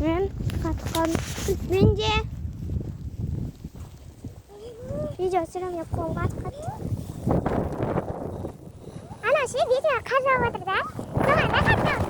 мен қатқан менде видео түсіремін деп қолға қатқан. Ана ше видео қазып отыр да. Соған да қатқан.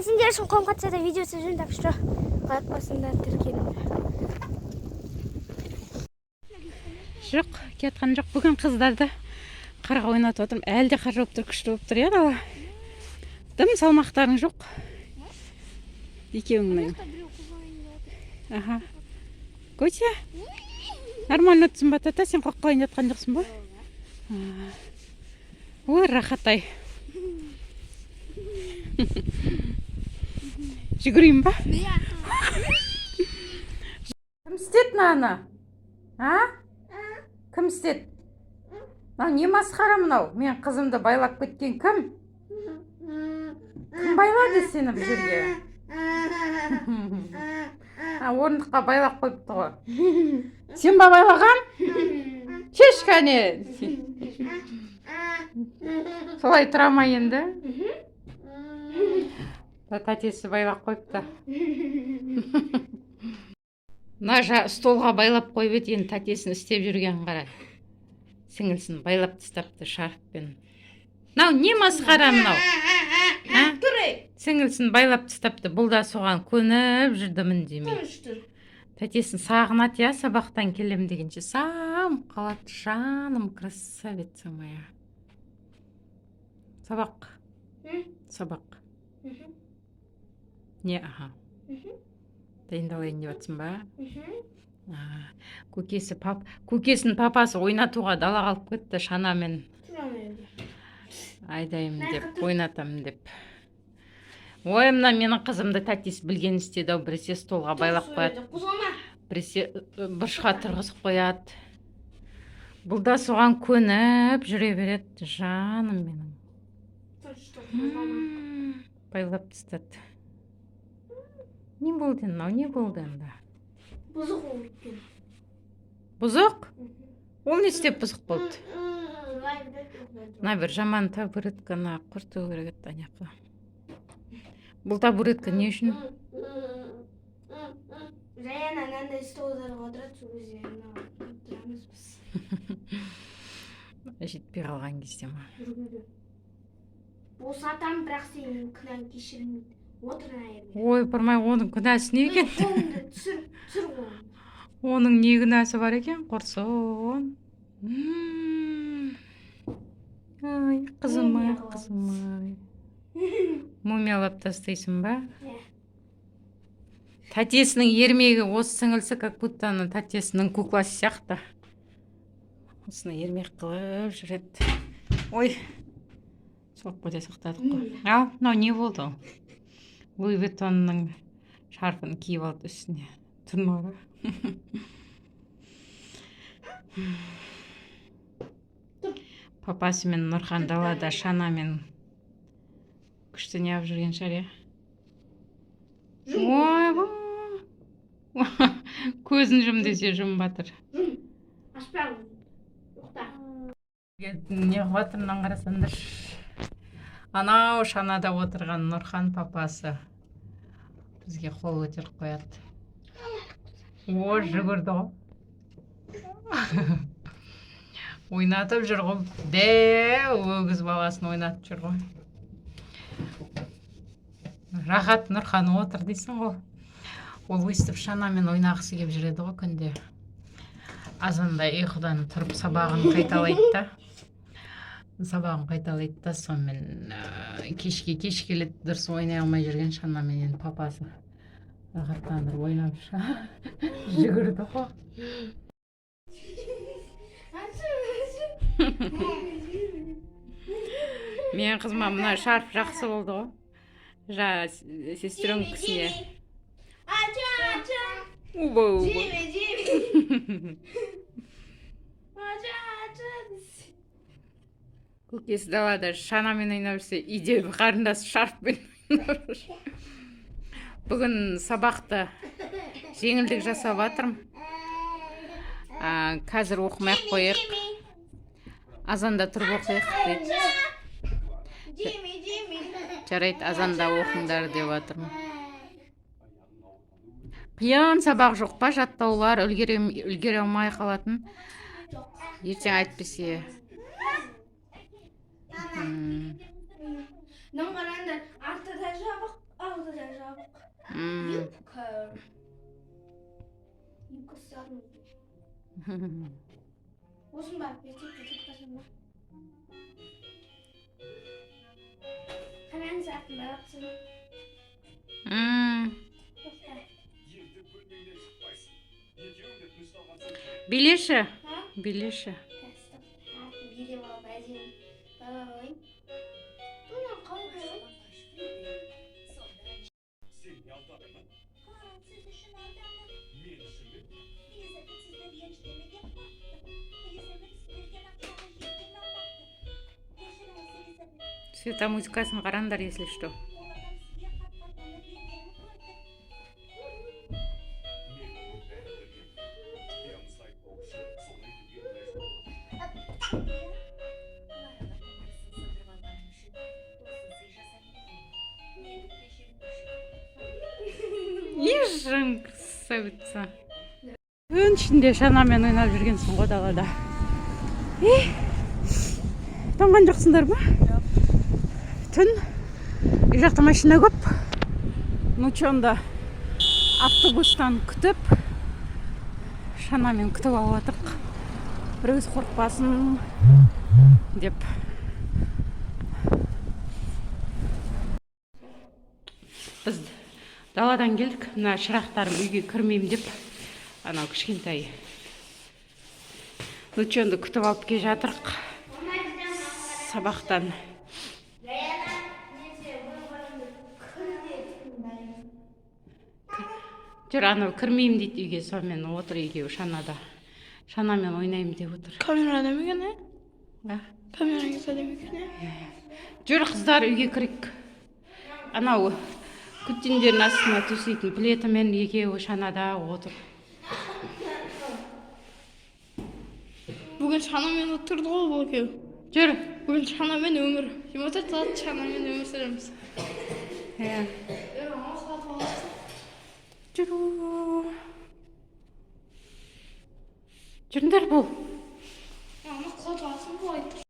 Сендер үшін қоң қатса да видео түсірген, так что қалатпасыңдар, тіркеліңдер. Жоқ, кетқан жоқ. Бүгін қыздарды қарға ойнатып отырмын. Әлі де қар жауып тұр, күшті болып тұр, еді. Дым салмақтарың жоқ. Екеуіңнің. Аха. Көте? Нормально өтсін ба, тата? Сен қоққа ойнатқан жоқсың ба? Ой, рахат-ай. Жүгірейін ба? Кім істет мынаны? Кім істет? Мынау не масқара мынау? Мен қызымды байлап кеткен кім? Кім байлады сені бұл жерге? Орындыққа байлап қойыпты ғой. Сен ба байлаған? Шеш кәне. Солай тұра ма енді? Тәтесі байлап қойыпты. Мына столға байлап қойып еді, енді тәтесін істеп жүрген қара. Сіңілсін байлап тастапты шарфпен. Мынау не масқара мынау? Сіңілсін байлап тастапты. Бұл да соған көніп жүрді міндемей. Тәтесін сағынат, я, сабақтан келем дегенше сам қалады. Жаным, красавица моя. Сабақ. Сабақ. Не, аха. Дайындалайын деп жатсың ба? Көкесінің папасы ойнатуға дала қалып кетті шанамен. Айдайым деп, ойнатамын деп. Ой, мына менің қызымды тәтесі білген істеді ау. Біресе столға байлап қояды. Біресе бұрышқа тұрғызып қояды. Бұл да соған көніп жүре береді. Жаным менің. Байлап тастады. Не болды мынау? Не болды енді? Бұзық ол өткен. Бұзық? Ол не істеп бұзық болды? Мына бір жаман табуретканы құрту керек еді аяққа. Бұл табуретка не үшін? Жаян анандай столдарға отырады, сол кезде тұрамыз біз. Жетпей қалған кезде ма? Бұл сатам, бірақ сенің күнәң кешірілмейді. Ой, бармай, оның күнәсі не екен? Қолымды түсір ғой. Оның не күнәсі бар екен? Құрсын. Ай, қызым-ай, қызым-ай. Мумиялап тастайсың ба? Тәтесінің ермегі осы сіңілсі, как будто тәтесінің кукласы сияқты. Осыны ермек қылып жүреді. Ой, соқ қойда сақтадық қой. Ал, мынау не болды? Луи Виттонның шарфын киіп алды үстіне. Тұрмағы. Папасы мен Нұрхан далада шанамен күшті не алып жүрген шығар, ой, көзін жұм десе жұм батыр. Ашпағын. Жоқта. Не қылып мынан қарасаңдар. Анау шанада отырған Нұрхан папасы бізге қол көтеріп қояды. О, жүгірді ғой. Ойнатып жүр ғой. Өгіз баласын ойнатып жүр ғой. Рахат Нұрхан отыр дейсің ғой. Ол өстіп шанамен ойнағысы келіп жүреді ғой күнде. Азанда ұйқыдан тұрып сабағын қайталайды да. сабагын кайталайт да, сонымен кешке кеш келет, дұрыс ойнай алмай жүрген Шана менен папасы рахаттандырып ойнап жүгірді ғой. Менің қызыма мына шарф жақсы болды ғой. Сестренкісіне. Көкесі далада Шанамен ойнап жүрсе, үйде қарындасы шарфпен ойнап жүр. Бүгін сабақты жеңілдік жасап жатырмын. Қазір оқымай қояйық. Азанда тұрып оқиық дейді. Жарайды, азанда оқыңдар деп жатырмын. Қиын сабақ жоқ па, жаттаулар үлгере алмай қалатын. Ертең айтпесе. Мынаны қараңдар, артыда жабық, алдыда жабық. Юбка. Юбкасы алынды. Осыны барып мектепке кетпесем ба? Қараңыз, артында бақсын. Билеші? Билеші. Билеп алып әдейі бала ойын. Бұны қалай? Света музыкасын қараңдар, если что. Ежің красавица. Түн ішінде Шанамен ойнап жүргенсің ғой далада. Тоңған жоқсыңдар ма? Түн үй жақта машина көп. Нучонда автобустан күтіп, Шанамен күтіп алып жатырық. Біреуіз қорқпасын деп. Біз даладан келдік, мына шырақтарым үйге кірмеймін деп, анау кішкентай Нучонды күтіп алып келе жатырық сабақтан. Жүр, анау кірмеймін дейді үйге, сонымен отыр екеуі Шанада. Шанамен ойнаймын деп отыр. Камерада ма екен, ә? Камераға сәлем екен, Жүр, қыздар, үйге кірейік. Анау күттендердің астына төсейтін плетамен екеуі Шанада отыр. Бүгін Шанамен отырды ғой бұл екеу. Жүр. Бүгін Шанамен өмір. 24 сағат Шанамен өмір сүреміз. Жүріңдер бұл.